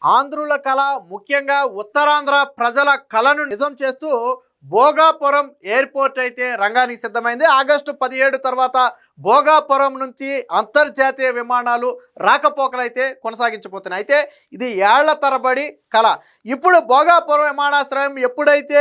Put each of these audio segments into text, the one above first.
ఆంధ్రుల కళ, ముఖ్యంగా ఉత్తరాంధ్ర ప్రజల కళను నిజం చేస్తూ భోగాపురం ఎయిర్పోర్ట్ అయితే రంగానికి సిద్ధమైంది. ఆగస్టు 17 తర్వాత భోగాపురం నుంచి అంతర్జాతీయ విమానాలు రాకపోకలైతే కొనసాగించబోతున్నాయి. అయితే ఇది ఏళ్ల తరబడి కళ. ఇప్పుడు భోగాపురం విమానాశ్రయం ఎప్పుడైతే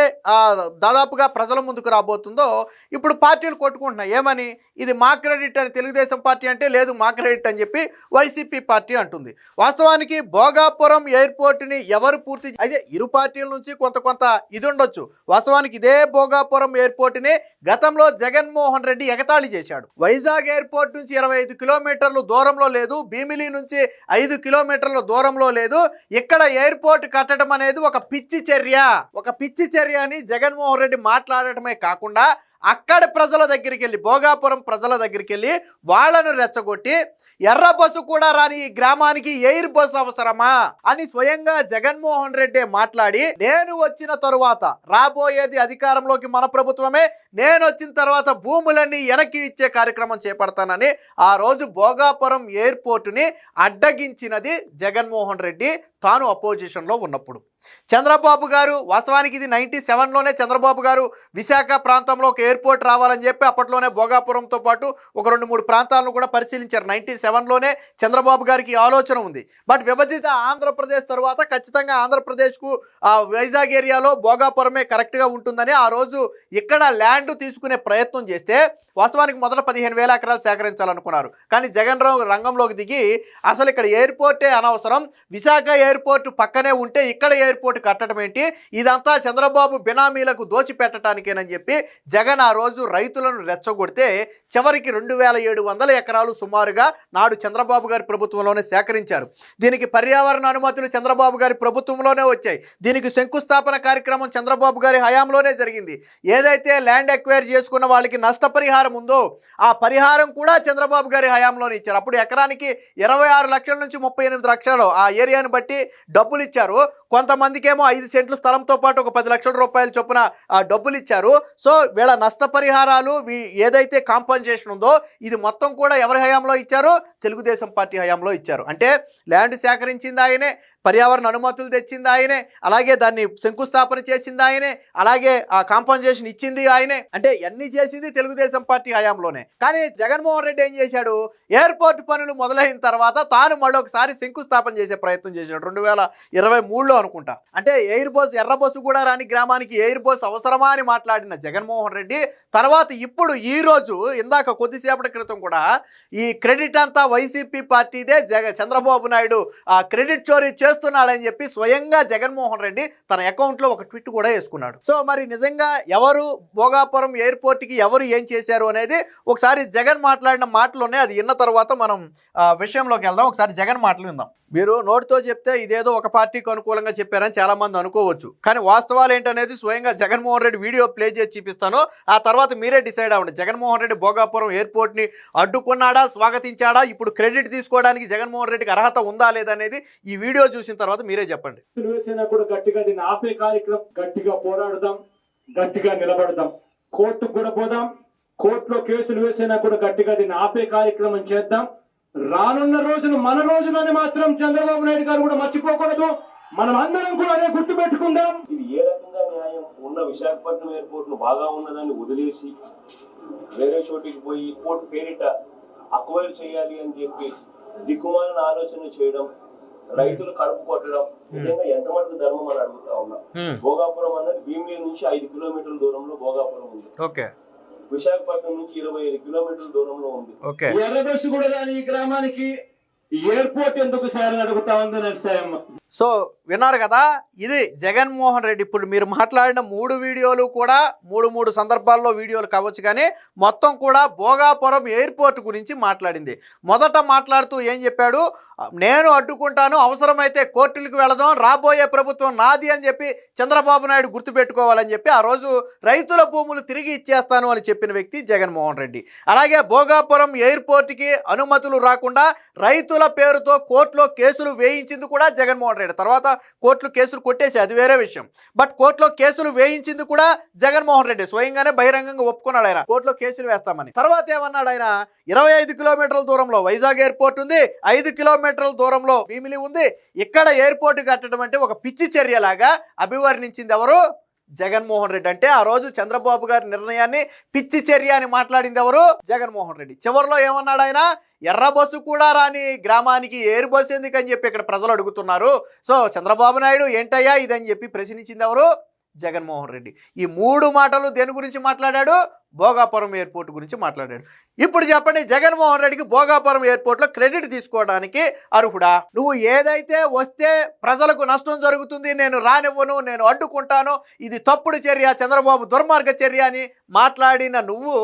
దాదాపుగా ప్రజల ముందుకు రాబోతుందో ఇప్పుడు పార్టీలు కొట్టుకుంటున్నాయి. ఏమని? ఇది మా క్రెడిట్ అని తెలుగుదేశం పార్టీ అంటే, లేదు మా క్రెడిట్ అని చెప్పి వైసీపీ పార్టీ అంటుంది. వాస్తవానికి భోగాపురం ఎయిర్పోర్ట్ని ఎవరు పూర్తి అయితే ఇరు పార్టీల నుంచి కొంత ఇది ఉండొచ్చు. వాస్తవానికి ఇదే భోగాపురం ఎయిర్పోర్ట్ని గతంలో జగన్మోహన్ రెడ్డి ఎగతాళి చేశాడు. వైజాగ్ ఎయిర్పోర్ట్ నుంచి 25 కిలోమీటర్లు దూరంలో లేదు, భీమిలి నుంచి 5 కిలోమీటర్ల దూరంలో లేదు, ఇక్కడ ఎయిర్పోర్ట్ కట్టడం అనేది ఒక పిచ్చి చర్య అని జగన్మోహన్ రెడ్డి మాట్లాడటమే కాకుండా అక్కడ ప్రజల దగ్గరికి వెళ్ళి, భోగాపురం ప్రజల దగ్గరికి వెళ్ళి వాళ్ళను రెచ్చగొట్టి ఎర్ర బస్సు కూడా రాని ఈ గ్రామానికి ఎయిర్ బస్సు అవసరమా అని స్వయంగా జగన్మోహన్ రెడ్డి మాట్లాడి, నేను వచ్చిన తరువాత రాబోయేది అధికారంలోకి మన ప్రభుత్వమే, నేను వచ్చిన తర్వాత భూములన్నీ వెనక్కి ఇచ్చే కార్యక్రమం చేపడతానని ఆ రోజు భోగాపురం ఎయిర్పోర్టుని అడ్డగించినది జగన్మోహన్ రెడ్డి తాను అపోజిషన్లో ఉన్నప్పుడు. చంద్రబాబు గారు, వాస్తవానికి ఇది 97లోనే చంద్రబాబు గారు విశాఖ ప్రాంతంలో ఒక ఎయిర్పోర్ట్ రావాలని చెప్పి అప్పట్లోనే భోగాపురంతో పాటు ఒక 2-3 ప్రాంతాలను కూడా పరిశీలించారు. 97లోనే చంద్రబాబు గారికి ఆలోచన ఉంది. బట్ విభజిత ఆంధ్రప్రదేశ్ తర్వాత ఖచ్చితంగా ఆంధ్రప్రదేశ్కు వైజాగ్ ఏరియాలో భోగాపురమే కరెక్ట్గా ఉంటుందని ఆ రోజు ఇక్కడ ల్యాండ్ తీసుకునే ప్రయత్నం చేస్తే వాస్తవానికి మొదట 15,000 ఎకరాలు సేకరించాలనుకున్నారు. కానీ జగన్ రావు రంగంలోకి దిగి అసలు ఇక్కడ ఎయిర్పోర్టే అనవసరం, విశాఖ ఎయిర్పోర్ట్ పక్కనే ఉంటే ఇక్కడ ఎయిర్పోర్ట్ కట్టడం ఏంటి, ఇదంతా చంద్రబాబు బినామీలకు దోచిపెట్టడానికేనని చెప్పి జగన్ ఆ రోజు రైతులను రెచ్చగొడితే చివరికి 2,700 ఎకరాలు సుమారుగా నాడు చంద్రబాబు గారి ప్రభుత్వంలోనే సేకరించారు. దీనికి పర్యావరణ అనుమతులు చంద్రబాబు గారి ప్రభుత్వంలోనే వచ్చాయి. దీనికి శంకుస్థాపన కార్యక్రమం చంద్రబాబు గారి హయాంలోనే జరిగింది. ఏదైతే ల్యాండ్ ఎక్వైర్ చేసుకున్న వాళ్ళకి నష్టపరిహారం ఉందో ఆ పరిహారం కూడా చంద్రబాబు గారి హయాంలోనే ఇచ్చారు. అప్పుడు ఎకరానికి 26 లక్షల నుంచి 38 లక్షలు ఆ ఏరియాను బట్టి డబ్బులు ఇచ్చారు. కొంతమందికేమో 5 సెంట్ల స్థలంతో పాటు ఒక 10 లక్షల రూపాయలు చొప్పున డబ్బులు ఇచ్చారు. సో వీళ్ళ నష్టపరిహారాలు ఏదైతే కాంపన్సేషన్ ఉందో ఇది మొత్తం కూడా ఎవరి హయాంలో ఇచ్చారు? తెలుగుదేశం పార్టీ హయాంలో ఇచ్చారు. అంటే ల్యాండ్ సేకరించింది ఆయనే, పర్యావరణ అనుమతులు తెచ్చింది ఆయనే, అలాగే దాన్ని శంకుస్థాపన చేసింది ఆయనే, అలాగే ఆ కాంపన్సేషన్ ఇచ్చింది ఆయనే. అంటే అన్ని చేసింది తెలుగుదేశం పార్టీ హయాంలోనే. కానీ జగన్మోహన్ రెడ్డి ఏం చేశాడు? ఎయిర్పోర్ట్ పనులు మొదలైన తర్వాత తాను మళ్ళొకసారి శంకుస్థాపన చేసే ప్రయత్నం చేశాడు 2023లో అనుకుంటా. అంటే ఎయిర్ బస్, ఎర్ర బస్సు కూడా రాని గ్రామానికి ఎయిర్ బస్ అవసరమా అని మాట్లాడిన జగన్మోహన్ రెడ్డి తర్వాత ఇప్పుడు ఈ రోజు ఇందాక కొద్దిసేపటి క్రితం కూడా ఈ క్రెడిట్ అంతా వైసీపీ పార్టీదే, చంద్రబాబు నాయుడు ఆ క్రెడిట్ చోరీ చేస్తున్నాడని చెప్పి స్వయంగా జగన్మోహన్ రెడ్డి తన అకౌంట్లో ఒక ట్వీట్ కూడా వేసుకున్నాడు. సో మరి నిజంగా ఎవరు భోగాపురం ఎయిర్పోర్ట్కి ఎవరు ఏం చేశారు అనేది ఒకసారి జగన్ మాట్లాడిన మాటలోనే అది విన్న తర్వాత మనం విషయంలోకి వెళ్దాం. ఒకసారి జగన్ మాటలు విందాం. మీరు నోటితో చెప్తే ఇదేదో ఒక పార్టీకి అనుకూలంగా చెప్పారని చాలామంది అనుకోవచ్చు. కానీ వాస్తవాలు ఏంటనేది స్వయంగా జగన్మోహన్ రెడ్డి వీడియో ప్లే చేసి చూపిస్తాను. ఆ తర్వాత మీరే డిసైడ్ అవ్వండి. జగన్మోహన్ రెడ్డి భోగాపురం ఎయిర్పోర్ట్ని అడ్డుకున్నాడా, స్వాగతించాడా, ఇప్పుడు క్రెడిట్ తీసుకోవడానికి జగన్మోహన్ రెడ్డికి అర్హత ఉందా లేదనేది ఈ వీడియో చూసిన తర్వాత మీరే చెప్పండి. గట్టిగా దీన్ని ఆపే కార్యక్రమం, గట్టిగా పోరాడదాం, గట్టిగా నిలబడదాం, కోర్టుకు కూడా పోదాం, కోర్టులో కేసులు వేసినా కూడా గట్టిగా దీన్ని ఆపే కార్యక్రమం చేద్దాం. రానున్న రోజులు మన రోజులని మాత్రం చంద్రబాబు నాయుడు గారు కూడా మర్చిపోకూడదు. మనం అందరం కూడా అదే గుర్తు పెట్టుకుందాం. ఇది ఏ రకంగా న్యాయం? ఉన్న విశాఖపట్నం ఎయిర్పోర్ట్ ను బాగా ఉన్నదాన్ని వదిలేసి వేరే చోటికి పోయి ఎయిర్పోర్ట్ పేరిట అక్వైర్ చేయాలి అని చెప్పి దిక్కుమాలిన ఆలోచన చేయడం, రైతులు కడుపు కొట్టడం నిజంగా ఎంత మటుకు ధర్మం అని అడుగుతా ఉన్నా. భోగాపురం అన్నది భీమిలి నుంచి 5 కిలోమీటర్ల దూరంలో భోగాపురం ఉంది. విశాఖపట్నం నుంచి 25 కిలోమీటర్ల దూరంలో ఉంది. ఎర్ర బస్సు కూడా రాని ఈ గ్రామానికి ఎయిర్పోర్ట్ ఎందుకు సార్ అని అడుగుతా ఉంది నరసాయమ్మ. సో విన్నారు కదా, ఇది జగన్మోహన్ రెడ్డి. ఇప్పుడు మీరు మాట్లాడిన 3 వీడియోలు కూడా 3 సందర్భాల్లో వీడియోలు కావచ్చు, కానీ మొత్తం కూడా భోగాపురం ఎయిర్పోర్ట్ గురించి మాట్లాడింది. మొదట మాట్లాడుతూ ఏం చెప్పాడు? నేను అడ్డుకుంటాను, అవసరమైతే కోర్టులకు వెళదాం, రాబోయే ప్రభుత్వం నాది అని చెప్పి చంద్రబాబు నాయుడు గుర్తుపెట్టుకోవాలని చెప్పి ఆ రోజు రైతుల భూములు తిరిగి ఇచ్చేస్తాను అని చెప్పిన వ్యక్తి జగన్మోహన్ రెడ్డి. అలాగే భోగాపురం ఎయిర్పోర్ట్కి అనుమతులు రాకుండా రైతుల పేరుతో కోర్టులో కేసులు వేయించింది కూడా జగన్మోహన్ జగన్మోహన్ రెడ్డి. తర్వాత కోర్టులో కేసులు కొట్టేసి అది వేరే విషయం. బట్ కోర్టులో కేసులు వేయించింది కూడా జగన్మోహన్ రెడ్డి. స్వయంగానే బహిరంగంగా ఒప్పుకున్నాడు ఆయన కోర్టులో కేసులు వేస్తామని. తర్వాత ఏమన్నాడు ఆయన, 25 కిలోమీటర్ల దూరంలో వైజాగ్ ఎయిర్పోర్ట్ ఉంది, 5 కిలోమీటర్ల దూరంలో భీమిలి ఉంది. ఇక్కడ ఎయిర్పోర్ట్ కట్టడం అంటే ఒక పిచ్చి చర్యలాగా అభివర్ణించింది ఎవరు? జగన్మోహన్ రెడ్డి. అంటే ఆ రోజు చంద్రబాబు గారి నిర్ణయాన్ని పిచ్చి చర్య అని మాట్లాడింది ఎవరు? జగన్మోహన్ రెడ్డి. చివరిలో ఏమన్నాడు ఆయన, ఎర్ర బస్సు కూడా రాని గ్రామానికి ఎయిర్ బస్సు ఎందుకని చెప్పి ఇక్కడ ప్రజలు అడుగుతున్నారు. సో చంద్రబాబు నాయుడు ఏంటయ్యా ఇదని చెప్పి ప్రశ్నించింది ఎవరు? జగన్మోహన్ రెడ్డి. ఈ 3 మాటలు దేని గురించి మాట్లాడాడు? భోగాపురం ఎయిర్పోర్ట్ గురించి మాట్లాడాడు. ఇప్పుడు చెప్పండి, జగన్మోహన్ రెడ్డికి భోగాపురం ఎయిర్పోర్ట్లో క్రెడిట్ తీసుకోవడానికి అర్హుడా? నువ్వు ఏదైతే వస్తే ప్రజలకు నష్టం జరుగుతుంది, నేను రానివ్వను, నేను అడ్డుకుంటాను, ఇది తప్పుడు చర్య, చంద్రబాబు దుర్మార్గ చర్య అని మాట్లాడిన నువ్వు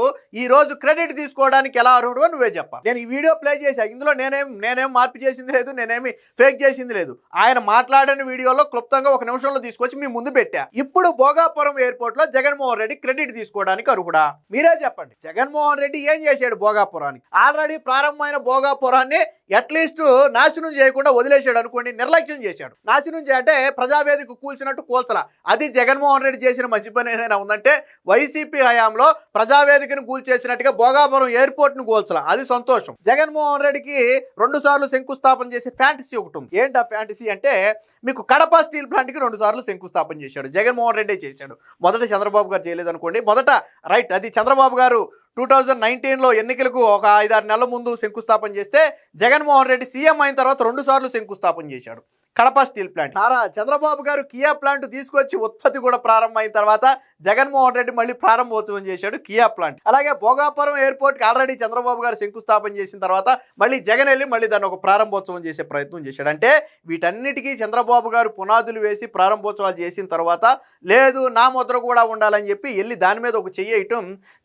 ఈ రోజు క్రెడిట్ తీసుకోవడానికి ఎలా అర్హుడు నువ్వే చెప్పాలి. నేను ఈ వీడియో ప్లే చేశా, ఇందులో నేనేం మార్పు చేసింది లేదు, నేనేమి ఫేక్ చేసింది లేదు. ఆయన మాట్లాడిన వీడియోలో క్లుప్తంగా 1 నిమిషంలో తీసుకొచ్చి మీ ముందు పెట్టా. ఇప్పుడు భోగాపురం ఎయిర్పోర్ట్లో జగన్మోహన్ రెడ్డి క్రెడిట్ తీసుకోవడానికి అర్హుడా? మీరే చెప్పండి. జగన్మోహన్ రెడ్డి ఏం చేశాడు భోగాపురానికి? ఆల్రెడీ ప్రారంభమైన భోగాపురాన్ని అట్లీస్ట్ నాశనం చేయకుండా వదిలేశాడు అనుకోండి, నిర్లక్ష్యం చేశాడు. నాశనం అంటే ప్రజావేదిక కూల్చినట్టు కూల్చలా. అది జగన్మోహన్ రెడ్డి చేసిన మంచి పని ఏదైనా ఉందంటే వైసీపీ హయాంలో ప్రజావేదికను కూల్చేసినట్టుగా భోగాపురం ఎయిర్పోర్ట్ను కూల్చలా. అది సంతోషం. జగన్మోహన్ రెడ్డికి 2 సార్లు శంకుస్థాపన చేసే ఫ్యాంటసీ ఒకటి ఉంది. ఏంటి ఆ ఫ్యాంటసీ అంటే, మీకు కడప స్టీల్ ప్లాంట్కి 2 సార్లు శంకుస్థాపన చేశాడు జగన్మోహన్ రెడ్డి చేశాడు. మొదట చంద్రబాబు గారు చేయలేదు అనుకోండి, మొదట రైట్ అది చంద్రబాబు గారు 2019లో ఎన్నికలకు ఒక 5-6 నెలల ముందు శంకుస్థాపన చేస్తే, జగన్మోహన్ రెడ్డి సీఎం అయిన తర్వాత 2 సార్లు శంకుస్థాపన చేశాడు కడప స్టీల్ ప్లాంట్. చంద్రబాబు గారు కియా ప్లాంట్ తీసుకొచ్చి ఉత్పత్తి కూడా ప్రారంభమైన తర్వాత జగన్మోహన్ రెడ్డి మళ్ళీ ప్రారంభోత్సవం చేశాడు కియా ప్లాంట్. అలాగే భోగాపురం ఎయిర్పోర్ట్కి ఆల్రెడీ చంద్రబాబు గారు శంకుస్థాపన చేసిన తర్వాత మళ్ళీ జగన్ వెళ్ళి మళ్ళీ దాన్ని ఒక ప్రారంభోత్సవం చేసే ప్రయత్నం చేశాడు. అంటే వీటన్నిటికీ చంద్రబాబు గారు పునాదులు వేసి ప్రారంభోత్సవాలు చేసిన తర్వాత లేదు నా ముద్ర కూడా ఉండాలని చెప్పి వెళ్ళి దాని మీద ఒక చెయ్యటం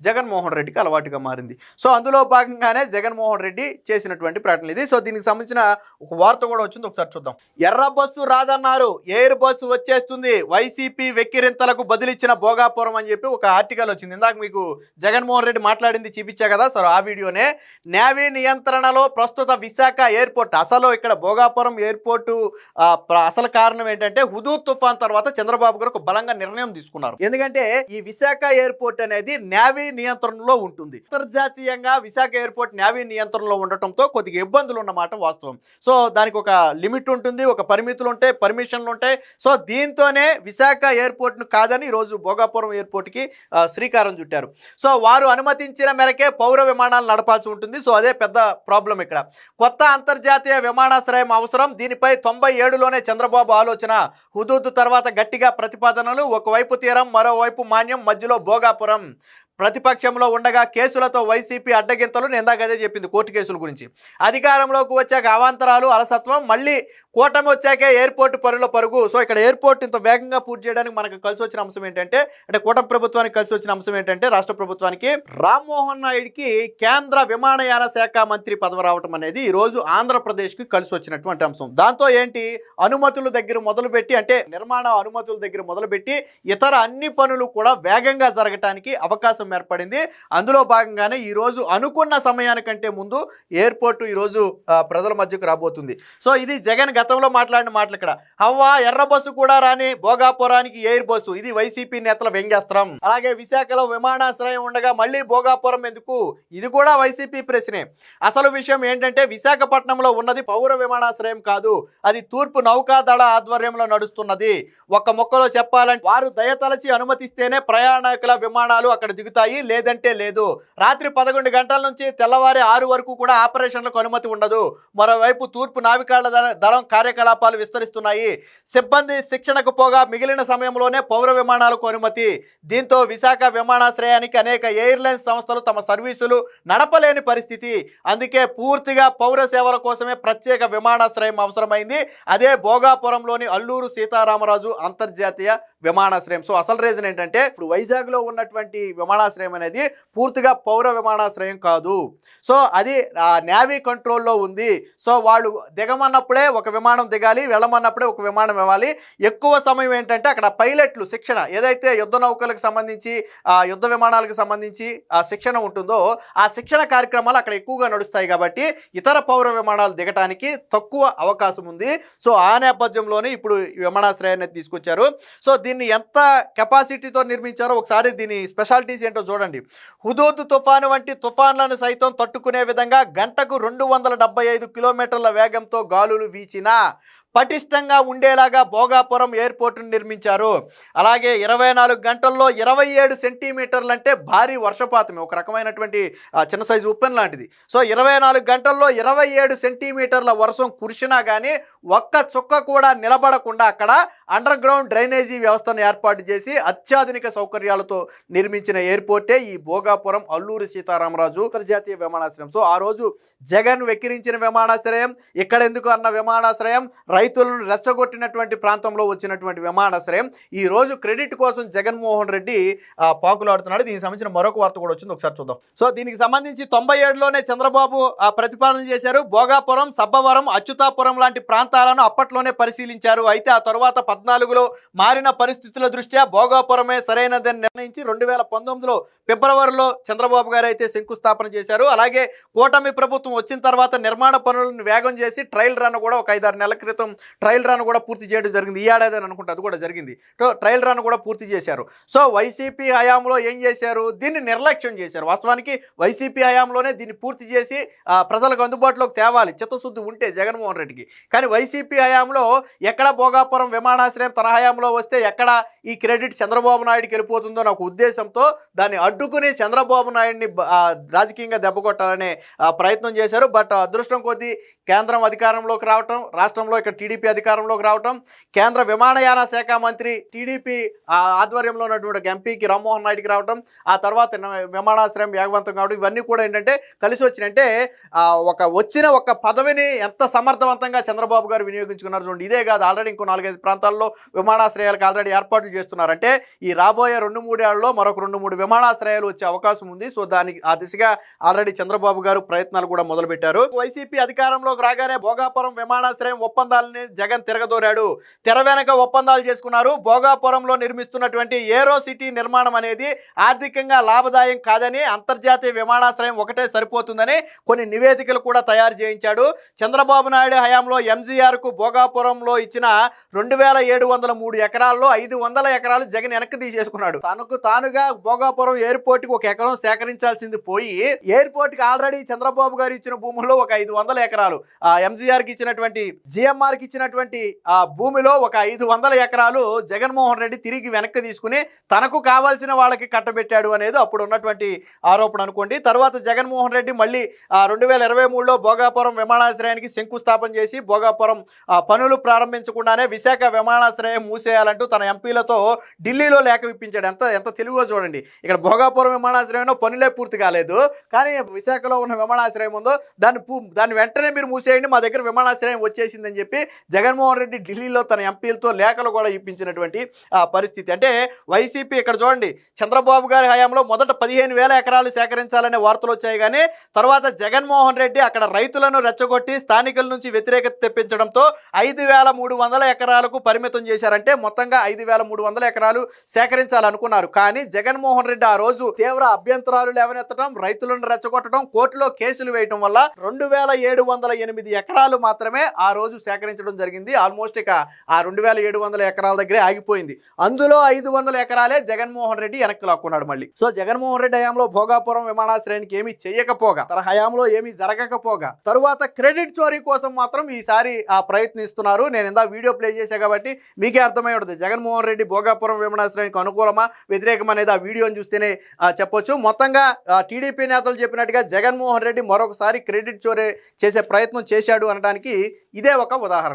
జగన్మోహన్ రెడ్డికి అలవాటుగా మారింది. సో అందులో భాగంగానే జగన్మోహన్ రెడ్డి చేసినటువంటి ప్రకటన ఇది. సో దీనికి సంబంధించిన ఒక వార్త కూడా వచ్చింది, ఒకసారి చూద్దాం. ఎర్ర బస్సు రాదన్నారు, ఎయిర్ బస్సు వచ్చేస్తుంది, వైసీపీ వెక్కిరింతలకు బదులిచ్చిన భోగాపురం అని చెప్పి ఒక ఆర్టికల్ వచ్చింది. ఇందాక మీకు జగన్మోహన్ రెడ్డి మాట్లాడింది చూపించా కదా, సో ఆ వీడియోనే. నేవీ నియంత్రణలో ప్రస్తుత విశాఖ ఎయిర్పోర్ట్. అసలు ఇక్కడ భోగాపురం ఎయిర్పోర్టు అసలు కారణం ఏంటంటే, హుదూద్ తుఫాన్ తర్వాత చంద్రబాబు గారు ఒక బలంగా నిర్ణయం తీసుకున్నారు. ఎందుకంటే ఈ విశాఖ ఎయిర్పోర్ట్ అనేది నేవీ నియంత్రణలో ఉంటుంది. అంతర్జాతీయంగా విశాఖ ఎయిర్పోర్ట్ నేవీ నియంత్రణలో ఉండటంతో కొద్దిగా ఇబ్బందులు ఉన్నమాట వాస్తవం. సో దానికి ఒక లిమిట్ ఉంటుంది, ఒక పరిమితులు ఉంటాయి, పర్మిషన్లు ఉంటాయి. సో దీంతోనే విశాఖ ఎయిర్పోర్ట్ను కాదని ఈరోజు భోగాపురం ఎయిర్పోర్ట్కి శ్రీకారం చుట్టారు. సో వారు అనుమతించిన మేరకే పౌర విమానాలు నడపాల్సి ఉంటుంది. సో అదే పెద్ద ప్రాబ్లం ఇక్కడ. కొత్త అంతర్జాతీయ విమానాశ్రయం అవసరం. దీనిపై 97లోనే చంద్రబాబు ఆలోచన. హుదూద్ తర్వాత గట్టిగా ప్రతిపాదనలు. ఒకవైపు తీరం, మరోవైపు మాన్యం, మధ్యలో భోగాపురం. ప్రతిపక్షంలో ఉండగా కేసులతో వైసీపీ అడ్డగింతలు. నేను ఇందాక అదే చెప్పింది కోర్టు కేసుల గురించి. అధికారంలోకి వచ్చాక అవాంతరాలు, అలసత్వం, మళ్ళీ కూటమి వచ్చాకే ఎయిర్పోర్ట్ పనుల పరుగు. సో ఇక్కడ ఎయిర్పోర్ట్ ఇంత వేగంగా పూర్తి చేయడానికి మనకు కలిసి వచ్చిన అంశం ఏంటంటే, అంటే కూటమి ప్రభుత్వానికి కలిసి వచ్చిన అంశం ఏంటంటే, రాష్ట్ర ప్రభుత్వానికి రామ్మోహన్ నాయుడికి కేంద్ర విమానయాన శాఖ మంత్రి పదవి రావటం అనేది ఈరోజు ఆంధ్రప్రదేశ్కి కలిసి వచ్చినటువంటి అంశం. దాంతో ఏంటి, అనుమతుల దగ్గర మొదలుపెట్టి, అంటే నిర్మాణ అనుమతుల దగ్గర మొదలుపెట్టి ఇతర అన్ని పనులు కూడా వేగంగా జరగటానికి అవకాశం ఏర్పడింది. అందులో భాగంగానే ఈరోజు అనుకున్న సమయానికంటే ముందు ఎయిర్పోర్టు ఈరోజు ప్రజల మధ్యకు రాబోతుంది. సో ఇది జగన్ గతంలో మాట్లాడిన మాటలు. ఇక్కడ హవ్వా ఎర్ర బస్సు కూడా రాని భోగాపురానికి ఎయిర్ బస్సు. ఇది వైసీపీ నేతల వ్యంగ్యాస్త్రం. అలాగే విశాఖలో విమానాశ్రయం ఉండగా మళ్ళీ భోగాపురం ఎందుకు? ఇది కూడా వైసీపీ ప్రశ్నే. అసలు విషయం ఏంటంటే, విశాఖపట్నంలో ఉన్నది పౌర విమానాశ్రయం కాదు, అది తూర్పు నౌకాదళ ఆధ్వర్యంలో నడుస్తున్నది. ఒక్క మొక్కలో చెప్పాలంటే, వారు దయతలచి అనుమతిస్తేనే ప్రయాణికుల విమానాలు అక్కడ దిగుతాయి, లేదంటే లేదు. రాత్రి 11 గంటల నుంచి తెల్లవారి 6 వరకు కూడా ఆపరేషన్లకు అనుమతి ఉండదు. మరోవైపు తూర్పు నావికాల దళం కార్యకలాపాలు విస్తరిస్తున్నాయి. సిబ్బంది శిక్షణకు పోగా మిగిలిన సమయంలోనే పౌర విమానాలకు అనుమతి. దీంతో విశాఖ విమానాశ్రయానికి అనేక ఎయిర్లైన్స్ సంస్థలు తమ సర్వీసులు నడపలేని పరిస్థితి. అందుకే పూర్తిగా పౌర సేవల కోసమే ప్రత్యేక విమానాశ్రయం అవసరమైంది. అదే భోగాపురంలోని అల్లూరు సీతారామరాజు అంతర్జాతీయ విమానాశ్రయం. సో అసలు రీజన్ ఏంటంటే, ఇప్పుడు వైజాగ్లో ఉన్నటువంటి విమానాశ్రయం అనేది పూర్తిగా పౌర విమానాశ్రయం కాదు. సో అది నేవీ కంట్రోల్లో ఉంది. సో వాళ్ళు దిగమన్నప్పుడే ఒక విమానం దిగాలి, వెళ్ళమన్నప్పుడే ఒక విమానం ఇవ్వాలి. ఎక్కువ సమయం ఏంటంటే అక్కడ పైలట్లు శిక్షణ, ఏదైతే యుద్ధ నౌకలకు సంబంధించి యుద్ధ విమానాలకు సంబంధించి ఆ శిక్షణ ఉంటుందో ఆ శిక్షణ కార్యక్రమాలు అక్కడ ఎక్కువగా నడుస్తాయి కాబట్టి ఇతర పౌర విమానాలు దిగటానికి తక్కువ అవకాశం ఉంది. సో ఆ నేపథ్యంలోనే ఇప్పుడు విమానాశ్రయాన్ని తీసుకొచ్చారు. సో దీన్ని ఎంత కెపాసిటీతో నిర్మించారో ఒకసారి దీని స్పెషాలిటీస్ ఏంటో చూడండి. హుదూద్ తుఫాను వంటి తుఫాన్లను సైతం తట్టుకునే విధంగా గంటకు 275 కిలోమీటర్ల వేగంతో గాలులు వీచినా పటిష్టంగా ఉండేలాగా భోగాపురం ఎయిర్పోర్టును నిర్మించారు. అలాగే 24 గంటల్లో 27 సెంటీమీటర్లు అంటే భారీ వర్షపాతమే, ఒక రకమైనటువంటి చిన్న సైజు ఉప్పెన్ లాంటిది. సో 24 గంటల్లో 27 సెంటీమీటర్ల వర్షం కురిసినా కానీ ఒక్క చుక్క కూడా నిలబడకుండా అక్కడ అండర్ గ్రౌండ్ డ్రైనేజీ వ్యవస్థను ఏర్పాటు చేసి అత్యాధునిక సౌకర్యాలతో నిర్మించిన ఎయిర్పోర్టే ఈ భోగాపురం అల్లూరి సీతారామరాజు అంతర్జాతీయ విమానాశ్రయం. సో ఆ రోజు జగన్ వెక్కిరించిన విమానాశ్రయం, ఇక్కడ ఎందుకు అన్న విమానాశ్రయం, రైతులను రెచ్చగొట్టినటువంటి ప్రాంతంలో వచ్చినటువంటి విమానాశ్రయం. ఈ రోజు క్రెడిట్ కోసం జగన్మోహన్ రెడ్డి పాకులాడుతున్నాడు. దీనికి సంబంధించిన మరొక వార్త కూడా వచ్చింది, ఒకసారి చూద్దాం. సో దీనికి సంబంధించి 97లోనే చంద్రబాబు ప్రతిపాదన చేశారు. భోగాపురం, సబ్బవరం, అచ్యుతాపురం లాంటి ప్రాంతాలను అప్పట్లోనే పరిశీలించారు. అయితే ఆ తరువాత 2014లో మారిన పరిస్థితుల దృష్ట్యా భోగాపురమే సరైనదని నిర్ణయించి 2019లో ఫిబ్రవరిలో చంద్రబాబు గారు అయితే శంకుస్థాపన చేశారు. అలాగే కూటమి ప్రభుత్వం వచ్చిన తర్వాత నిర్మాణ పనులను వేగం చేసి ట్రయల్ రన్ కూడా ఒక 5-6 నెలల క్రితం ట్రయల్ రన్ కూడా పూర్తి చేయడం జరిగింది. ఈ ఏడాది అనుకుంటే అది కూడా జరిగింది. ట్రయల్ రన్ కూడా పూర్తి చేశారు. సో వైసీపీ హయాంలో ఏం చేశారు, దీన్ని నిర్లక్ష్యం చేశారు. వాస్తవానికి వైసీపీ హయాంలోనే దీన్ని పూర్తి చేసి ప్రజలకు అందుబాటులోకి తేవాలి, చిత్తశుద్ధి ఉంటే జగన్మోహన్ రెడ్డికి. కానీ వైసీపీ హయాంలో ఎక్కడ భోగాపురం విమానాశ్రయం తన హయాంలో వస్తే ఎక్కడ ఈ క్రెడిట్ చంద్రబాబు నాయుడికి వెళ్ళిపోతుందో నాకు ఉద్దేశంతో దాన్ని అడ్డుకుని చంద్రబాబు నాయుడిని రాజకీయంగా దెబ్బకొట్టాలనే ప్రయత్నం చేశారు. బట్ అదృష్టం కొద్దీ కేంద్రం అధికారంలోకి రావటం, రాష్ట్రంలో ఇక్కడ టీడీపీ అధికారంలోకి రావటం, కేంద్ర విమానయాన శాఖ మంత్రి టీడీపీ ఆధ్వర్యంలో ఉన్నటువంటి ఎంపీకి రామ్మోహన్ నాయుడికి రావటం, ఆ తర్వాత విమానాశ్రయం వేగవంతం కావడం, ఇవన్నీ కూడా ఏంటంటే కలిసి వచ్చినంటే వచ్చిన ఒక పదవిని ఎంత సమర్థవంతంగా చంద్రబాబు గారు వినియోగించుకున్నారు చూడండి. ఇదే కాదు, ఆల్రెడీ ఇంకో 4-5 ప్రాంతాల్లో విమానాశ్రయాలకు ఆల్రెడీ ఏర్పాట్లు చేస్తున్నారంటే ఈ రాబోయే 2-3 ఏళ్లలో మరొక 2-3 విమానాశ్రయాలు వచ్చే అవకాశం ఉంది. సో దానికి ఆ దిశగా ఆల్రెడీ చంద్రబాబు గారు ప్రయత్నాలు కూడా మొదలుపెట్టారు. వైసీపీ అధికారంలో రాగానే భోగాపురం విమానాశ్రయం ఒప్పందాలని జగన్ తిరగదోరాడు. తెర వెనక ఒప్పందాలు చేసుకున్నారు. భోగాపురంలో నిర్మిస్తున్నటువంటి ఏరో సిటీ నిర్మాణం అనేది ఆర్థికంగా లాభదాయం కాదని, అంతర్జాతీయ విమానాశ్రయం ఒకటే సరిపోతుందని కొన్ని నివేదికలు కూడా తయారు చేయించాడు. చంద్రబాబు నాయుడు హయాంలో ఎంజీఆర్కు భోగాపురంలో ఇచ్చిన 2703 ఎకరాల్లో 500 ఎకరాలు జగన్ వెనక్కి తీసేసుకున్నాడు. తనకు తానుగా భోగాపురం ఎయిర్పోర్ట్కి 1 ఎకరం సేకరించాల్సింది పోయి ఎయిర్పోర్ట్కి ఆల్రెడీ చంద్రబాబు గారు ఇచ్చిన భూముల్లో ఒక 500 ఎకరాలు, ఎంజీఆర్కి ఇచ్చినటువంటి జిఎంఆర్కి ఇచ్చినటువంటి భూమిలో ఒక 500 ఎకరాలు జగన్మోహన్ రెడ్డి తిరిగి వెనక్కి తీసుకుని తనకు కావాల్సిన వాళ్ళకి కట్టబెట్టాడు అనేది అప్పుడు ఉన్నటువంటి ఆరోపణ అనుకోండి. తర్వాత జగన్మోహన్ రెడ్డి మళ్ళీ 2023లో భోగాపురం విమానాశ్రయానికి శంకుస్థాపన చేసి భోగాపురం పనులు ప్రారంభించకుండానే విశాఖ విమానాశ్రయం మూసేయాలంటూ తన ఎంపీలతో ఢిల్లీలో లేఖ ఇప్పించాడు. ఎంత తెలుగో చూడండి. ఇక్కడ భోగాపురం విమానాశ్రయంలో పనులే పూర్తి కాలేదు, కానీ విశాఖలో ఉన్న విమానాశ్రయం ఉందో దాన్ని వెంటనే మీరు మూసేయండి, మా దగ్గర విమానాశ్రయం వచ్చేసిందని చెప్పి జగన్మోహన్ రెడ్డి ఢిల్లీలో తన ఎంపీలతో లేఖలు కూడా ఇప్పించినటువంటి పరిస్థితి. అంటే వైసీపీ ఇక్కడ చూడండి, చంద్రబాబు గారి హయాంలో మొదట 15,000 ఎకరాలు సేకరించాలనే వార్తలు వచ్చాయి, కానీ తర్వాత జగన్మోహన్ రెడ్డి అక్కడ రైతులను రెచ్చగొట్టి స్థానికుల నుంచి వ్యతిరేకత తెప్పించడంతో 5,300 ఎకరాలకు పరిమితం చేశారంటే మొత్తంగా 5,300 ఎకరాలు సేకరించాలనుకున్నారు. కానీ జగన్మోహన్ రెడ్డి ఆ రోజు తీవ్ర అభ్యంతరాలు లేవనెత్తడం, రైతులను రెచ్చగొట్టడం, కోర్టులో కేసులు వేయడం వల్ల 2,708 ఎకరాలు మాత్రమే ఆ రోజు సేకరించడం జరిగింది. ఆల్మోస్ట్ ఇక ఆ 2,700 ఎకరాల దగ్గరే ఆగిపోయింది. అందులో 500 ఎకరాలే జగన్మోహన్ రెడ్డి వెనక్కి లాక్కున్నాడు మళ్ళీ. సో జగన్మోహన్ రెడ్డి హయాంలో భోగాపురం విమానాశ్రయానికి ఏమీ చేయకపోగా, తన హయాంలో ఏమీ జరగకపోగా, తరువాత క్రెడిట్ చోరీ కోసం మాత్రం ఈసారి ప్రయత్నిస్తున్నారు. నేను ఇందాక వీడియో ప్లే చేశా కాబట్టి మీకే అర్థమై ఉంటుంది జగన్మోహన్ రెడ్డి భోగాపురం విమానాశ్రయానికి అనుకూలమా వ్యతిరేకం అనేది ఆ వీడియోని చూస్తేనే చెప్పొచ్చు. మొత్తంగా టీడీపీ నేతలు చెప్పినట్టుగా జగన్మోహన్ రెడ్డి మరొకసారి క్రెడిట్ చోరీ చేసే ప్రయత్నం చేశాడు అనడానికి ఇదే ఒక ఉదాహరణ.